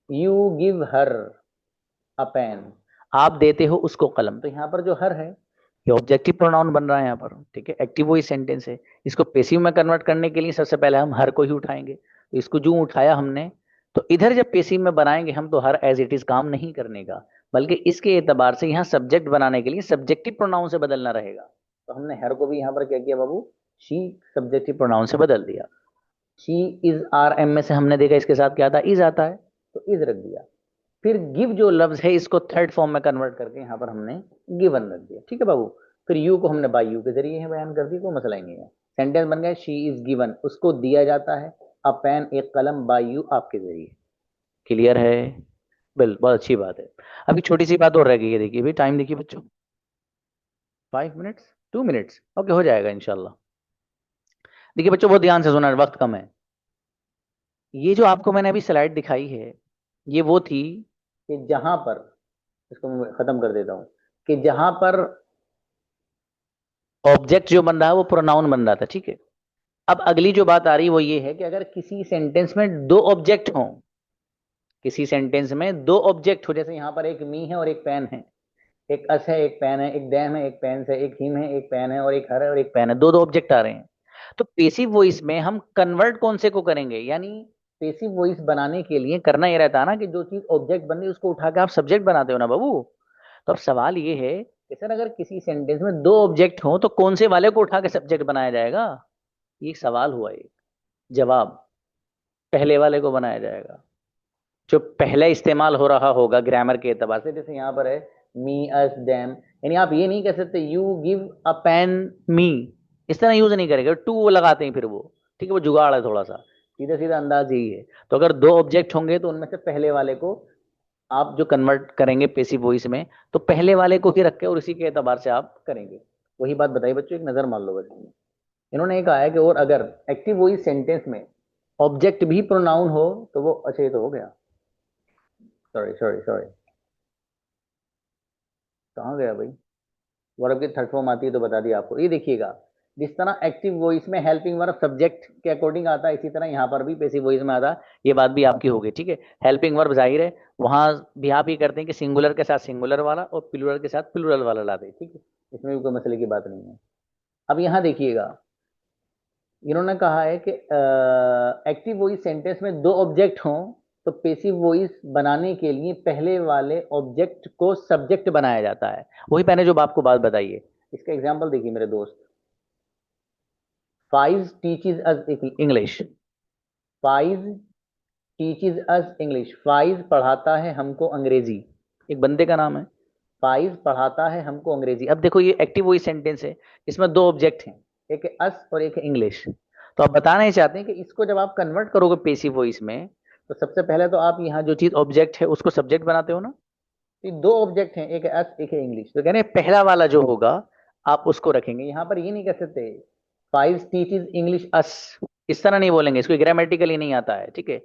You give her a pen, आप देते हो उसको कलम। तो यहाँ पर जो हर है ये ऑब्जेक्टिव प्रोनाउन बन रहा है यहाँ पर, ठीक है। एक्टिव वॉइस सेंटेंस है। इसको पेसिव में कन्वर्ट करने के लिए सबसे पहले हम हर को ही उठाएंगे। तो इसको जो उठाया हमने, तो इधर जब पेसिव में बनाएंगे हम, तो हर एज इट इज काम नहीं करने का, बल्कि इसके एतबार से यहाँ सब्जेक्ट बनाने के लिए सब्जेक्टिव प्रोनाउन से बदलना रहेगा। तो हमने हर को भी यहाँ पर क्या किया बाबू, शी सब्जेक्टिव प्रोनाउन से बदल दिया। शी इज, आर एम में से हमने देखा इसके साथ क्या आता है, इज आता है, तो इज रख दिया। फिर गिव जो लफ्ज है इसको थर्ड फॉर्म में कन्वर्ट करके यहाँ पर हमने गिवन रख दिया, ठीक है बाबू। फिर यू को हमने बाय यू के जरिए बयान कर दिया, कोई मसला ही नहीं है। सेंटेंस बन गया, शी इज गिवन, उसको दिया जाता है अ पेन, एक कलम, बाय यू, आपके जरिए। क्लियर है? बिल्कुल, बहुत अच्छी बात है। अभी छोटी सी बात और रह गई है, देखिए भाई, टाइम देखिए बच्चों, 5 मिनट्स, 2 मिनट्स, ओके, हो जाएगा इंशाल्लाह। देखिए बच्चों, बहुत ध्यान से सुना, वक्त कम है। ये जो आपको मैंने अभी स्लाइड दिखाई है, ये वो थी कि जहां पर, इसको मैं खत्म कर देता हूं, कि जहां पर ऑब्जेक्ट जो बन रहा है वो प्रोनाउन बन रहा था, ठीक है। अब अगली जो बात आ रही है वो ये है कि अगर किसी सेंटेंस में दो ऑब्जेक्ट हों, किसी सेंटेंस में दो ऑब्जेक्ट हो, जैसे यहां पर एक मी है और एक पेन है, एक अस है एक पेन है, एक डैम है एक पेन है, एक हिम है एक पेन है, और एक हर है और एक पेन है, दो दो ऑब्जेक्ट आ रहे हैं। तो पेसिव वॉइस में हम कन्वर्ट कौन से को करेंगे, यानी पेसिव वॉइस बनाने के लिए करना ये रहता है ना कि जो चीज ऑब्जेक्ट बन रही है उसको उठा के आप सब्जेक्ट बनाते हो ना बाबू। तो अब सवाल ये है कि सर अगर किसी सेंटेंस में दो ऑब्जेक्ट हो तो कौन से वाले को उठा के सब्जेक्ट बनाया जाएगा, ये सवाल हुआ। एक जवाब, पहले वाले को बनाया जाएगा, जो पहले इस्तेमाल हो रहा होगा ग्रामर के एतबार से। जैसे यहाँ पर है मी अस डैम, यानी आप ये नहीं कह सकते यू गिव अ पेन मी, इस तरह यूज नहीं करेंगे, टू वो लगाते हैं फिर वो, ठीक है, वो जुगाड़ है थोड़ा सा, सीधा सीधा अंदाज यही है। तो अगर दो ऑब्जेक्ट होंगे तो उनमें से पहले वाले को आप जो कन्वर्ट करेंगे पेसिव वॉइस में, तो पहले वाले को ही रख के और उसी के एतबार से आप करेंगे। वही बात बताइए बच्चों, एक नजर मान लो बच्चों। इन्होंने ये कहा है कि और अगर एक्टिव वॉइस सेंटेंस में ऑब्जेक्ट भी प्रोनाउन हो तो वो, अच्छा ये तो हो गया, सॉरी सॉरी सॉरी, कहाँ गया भाई, वर्ब की थर्ड फॉर्म आती है तो बता दिया आपको। ये देखिएगा, जिस तरह एक्टिव वॉइस में हेल्पिंग वर्ब सब्जेक्ट के अकॉर्डिंग आता है, इसी तरह यहाँ पर भी पेसिव वॉइस में आता है। ये बात भी आपकी हो गई, ठीक है। हेल्पिंग वर्ब जाहिर है वहां भी आप ये करते हैं कि सिंगुलर के साथ सिंगुलर वाला और प्लूरल के साथ प्लूरल वाला लाते हैं, ठीक है, इसमें भी कोई मसले की बात नहीं है। अब यहाँ देखिएगा, इन्होंने कहा है कि एक्टिव वॉइस सेंटेंस में दो ऑब्जेक्ट हों तो पेसिव वॉइस बनाने के लिए पहले वाले ऑब्जेक्ट को सब्जेक्ट बनाया जाता है। वही मैंने जो आपको बात बताई है, इसका एग्जांपल देखिए मेरे दोस्त। Faiz teaches us English, Faiz teaches us English, Faiz पढ़ाता है हमको अंग्रेजी, एक बंदे का नाम है, फाइज पढ़ाता है हमको अंग्रेजी। अब देखो ये एक्टिव वॉइस सेंटेंस है, इसमें दो ऑब्जेक्ट हैं, एक है अस और एक है इंग्लिश। तो आप बताना ही चाहते हैं कि इसको जब आप कन्वर्ट करोगे पेसिव वॉइस में, तो सबसे पहले तो आप यहाँ जो चीज ऑब्जेक्ट है उसको सब्जेक्ट बनाते हो ना। तो दो ऑब्जेक्ट हैं, एक है अस एक है इंग्लिश, तो कहने पहला वाला जो होगा आप उसको रखेंगे। यहाँ पर ये नहीं कह सकते फाइव टीचेस इंग्लिश अस, इस तरह नहीं बोलेंगे, इसको ग्रामेटिकली नहीं आता है, ठीक है।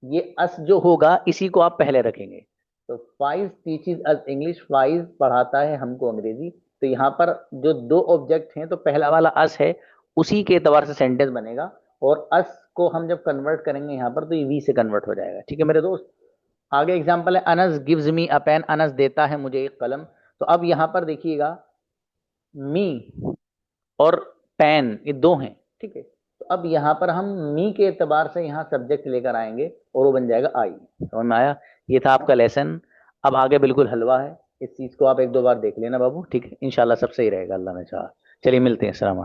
ये अस जो होगा इसी को आप पहले रखेंगे। तो five teaches us English, five पढ़ाता है हमको अंग्रेजी। तो यहाँ पर जो दो ऑब्जेक्ट हैं तो पहला वाला अस है, उसी के एतबार से सेंटेंस बनेगा। और अस को हम जब कन्वर्ट करेंगे यहाँ पर तो ये वी से कन्वर्ट हो जाएगा, ठीक है मेरे दोस्त। आगे एग्जाम्पल है Anas gives me a pen, Anas देता है मुझे एक कलम। तो अब यहाँ पर देखिएगा मी और पेन ये दो हैं, ठीक है। तो अब यहाँ पर हम मी के एतबार से यहाँ सब्जेक्ट लेकर आएंगे और वो बन जाएगा आई। समझ में आया? ये था आपका लेसन। अब आगे बिल्कुल हलवा है, इस चीज को आप एक दो बार देख लेना बाबू, ठीक है, इंशाल्लाह सब सही रहेगा, अल्लाह ने चाहा। चलिए मिलते हैं, सलाम।